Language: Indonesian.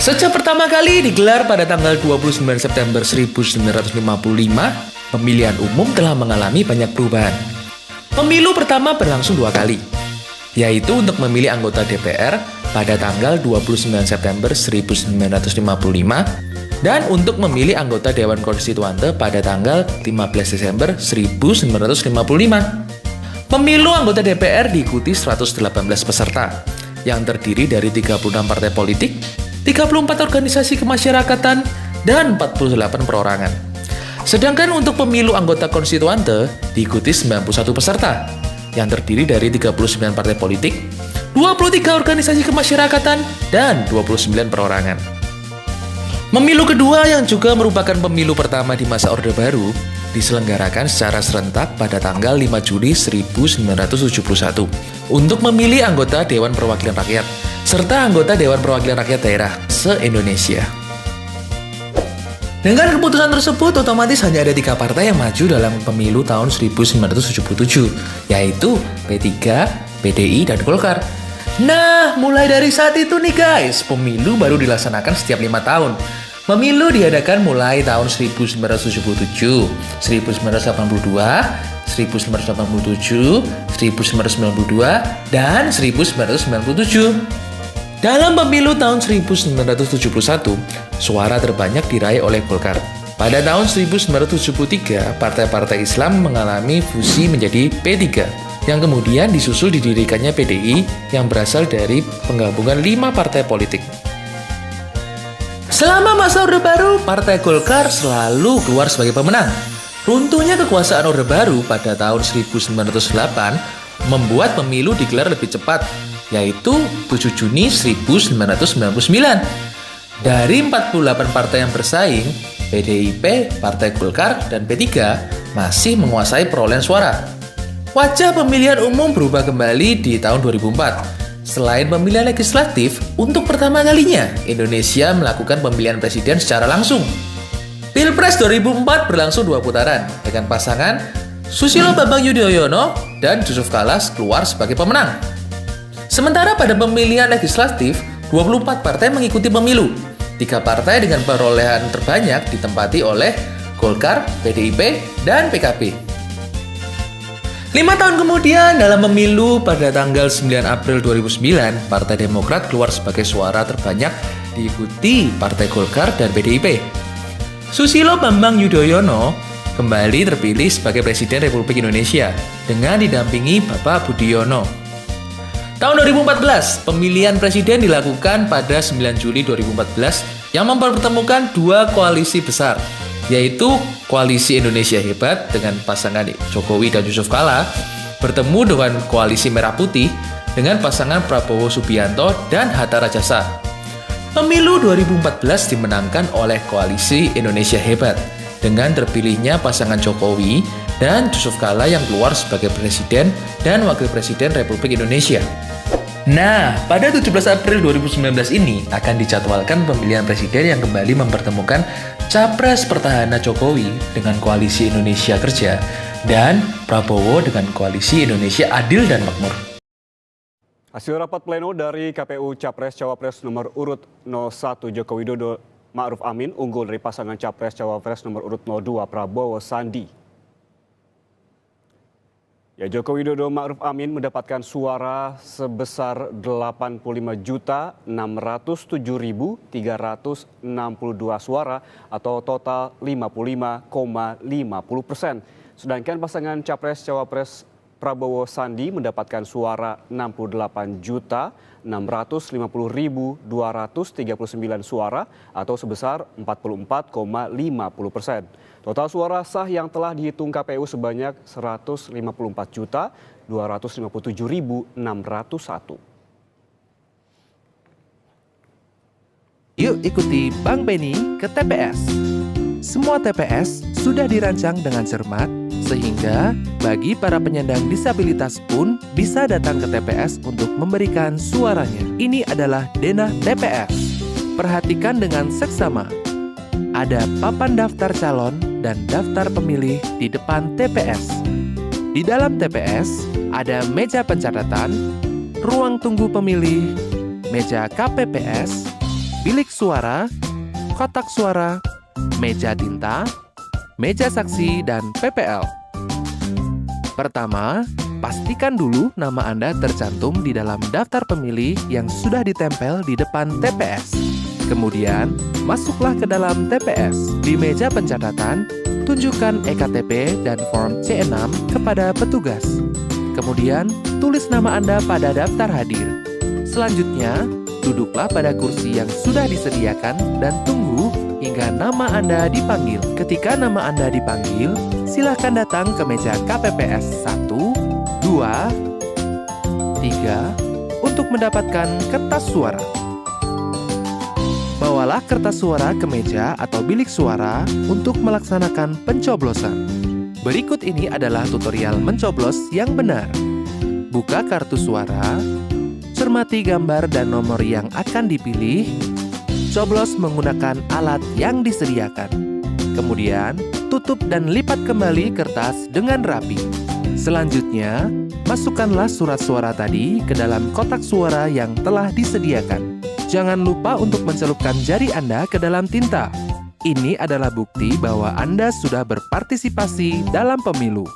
Sejak pertama kali digelar pada tanggal 29 September 1955, pemilihan umum telah mengalami banyak perubahan. Pemilu pertama berlangsung 2 kali, yaitu untuk memilih anggota DPR pada tanggal 29 September 1955 dan untuk memilih anggota Dewan Konstituante pada tanggal 15 Desember 1955. Pemilu anggota DPR diikuti 118 peserta, yang terdiri dari 36 partai politik, 34 organisasi kemasyarakatan, dan 48 perorangan. Sedangkan untuk pemilu anggota konstituante diikuti 91 peserta, yang terdiri dari 39 partai politik, 23 organisasi kemasyarakatan, dan 29 perorangan. Pemilu kedua yang juga merupakan pemilu pertama di masa Orde Baru diselenggarakan secara serentak pada tanggal 5 Juli 1971 untuk memilih anggota Dewan Perwakilan Rakyat serta anggota Dewan Perwakilan Rakyat Daerah se-Indonesia. Dengan keputusan tersebut, otomatis hanya ada 3 partai yang maju dalam pemilu tahun 1977, yaitu P3, PDI, dan Golkar. Nah, mulai dari saat itu nih guys, pemilu baru dilaksanakan setiap 5 tahun. Pemilu diadakan mulai tahun 1977, 1982, 1987, 1992, dan 1997. Dalam pemilu tahun 1971, suara terbanyak diraih oleh Golkar. Pada tahun 1973, partai-partai Islam mengalami fusi menjadi P3, yang kemudian disusul didirikannya PDI yang berasal dari penggabungan 5 partai politik. Selama masa Orde Baru, Partai Golkar selalu keluar sebagai pemenang. Runtuhnya kekuasaan Orde Baru pada tahun 1908 membuat pemilu digelar lebih cepat, yaitu 7 Juni 1999. Dari 48 partai yang bersaing, PDIP, Partai Golkar, dan P3 masih menguasai perolehan suara. Wajah pemilihan umum berubah kembali di tahun 2004. Selain pemilihan legislatif, untuk pertama kalinya Indonesia melakukan pemilihan presiden secara langsung. Pilpres 2004 berlangsung 2 putaran dengan pasangan Susilo Bambang Yudhoyono dan Yusuf Kala keluar sebagai pemenang. Sementara pada pemilihan legislatif, 24 partai mengikuti pemilu. 3 partai dengan perolehan terbanyak ditempati oleh Golkar, PDIP, dan PKB. 5 tahun kemudian, dalam pemilu pada tanggal 9 April 2009, Partai Demokrat keluar sebagai suara terbanyak diikuti Partai Golkar dan PDIP. Susilo Bambang Yudhoyono kembali terpilih sebagai Presiden Republik Indonesia dengan didampingi Bapak Budiono. Tahun 2014, pemilihan presiden dilakukan pada 9 Juli 2014 yang mempertemukan 2 koalisi besar, yaitu Koalisi Indonesia Hebat dengan pasangan Jokowi dan Yusuf Kala bertemu dengan Koalisi Merah Putih dengan pasangan Prabowo Subianto dan Hatta Rajasa. Pemilu 2014 dimenangkan oleh Koalisi Indonesia Hebat dengan terpilihnya pasangan Jokowi dan Yusuf Kala yang keluar sebagai Presiden dan Wakil Presiden Republik Indonesia. Nah, pada 17 April 2019 ini akan dijadwalkan pemilihan presiden yang kembali mempertemukan Capres Petahana Jokowi dengan Koalisi Indonesia Kerja dan Prabowo dengan Koalisi Indonesia Adil dan Makmur. Hasil rapat pleno dari KPU Capres-Cawapres nomor urut 01 Joko Widodo Ma'ruf Amin unggul dari pasangan Capres-Cawapres nomor urut 02 Prabowo Sandi. Joko Widodo Ma'ruf Amin mendapatkan suara sebesar 85.607.362 suara atau total 55,50%. Sedangkan pasangan Capres-Cawapres Prabowo Sandi mendapatkan suara 68.650.239 suara atau sebesar 44,50%. Total suara sah yang telah dihitung KPU sebanyak 154.257.601. Yuk ikuti Bang Benny ke TPS. Semua TPS sudah dirancang dengan cermat sehingga bagi para penyandang disabilitas pun bisa datang ke TPS untuk memberikan suaranya. Ini adalah denah TPS. Perhatikan dengan seksama. Ada papan daftar calon dan daftar pemilih di depan TPS. Di dalam TPS ada meja pencatatan, ruang tunggu pemilih, meja KPPS, bilik suara, kotak suara, meja tinta, meja saksi, dan PPL. Pertama, pastikan dulu nama Anda tercantum di dalam daftar pemilih yang sudah ditempel di depan TPS. Kemudian, masuklah ke dalam TPS. Di meja pencatatan, tunjukkan EKTP dan form C6 kepada petugas. Kemudian, tulis nama Anda pada daftar hadir. Selanjutnya, duduklah pada kursi yang sudah disediakan dan tunggu hingga nama Anda dipanggil. Ketika nama Anda dipanggil, silakan datang ke meja KPPS 1, 2, 3 untuk mendapatkan kertas suara. Bawalah kertas suara ke meja atau bilik suara untuk melaksanakan pencoblosan. Berikut ini adalah tutorial mencoblos yang benar. Buka kartu suara, cermati gambar dan nomor yang akan dipilih, coblos menggunakan alat yang disediakan. Kemudian, tutup dan lipat kembali kertas dengan rapi. Selanjutnya, masukkanlah surat suara tadi ke dalam kotak suara yang telah disediakan. Jangan lupa untuk mencelupkan jari Anda ke dalam tinta. Ini adalah bukti bahwa Anda sudah berpartisipasi dalam pemilu.